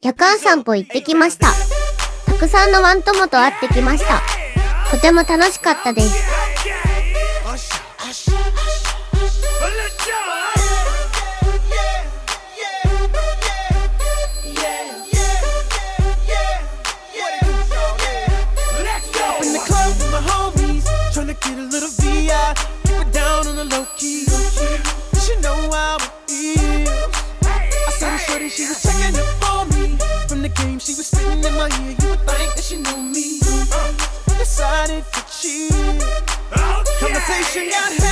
夜間散歩行ってきました。たくさんのワン友と会ってきました。とても楽しかったです。She was checking up for me. From the game she was spitting in my ear. You would think that she knew me. Decided to cheat. Conversation got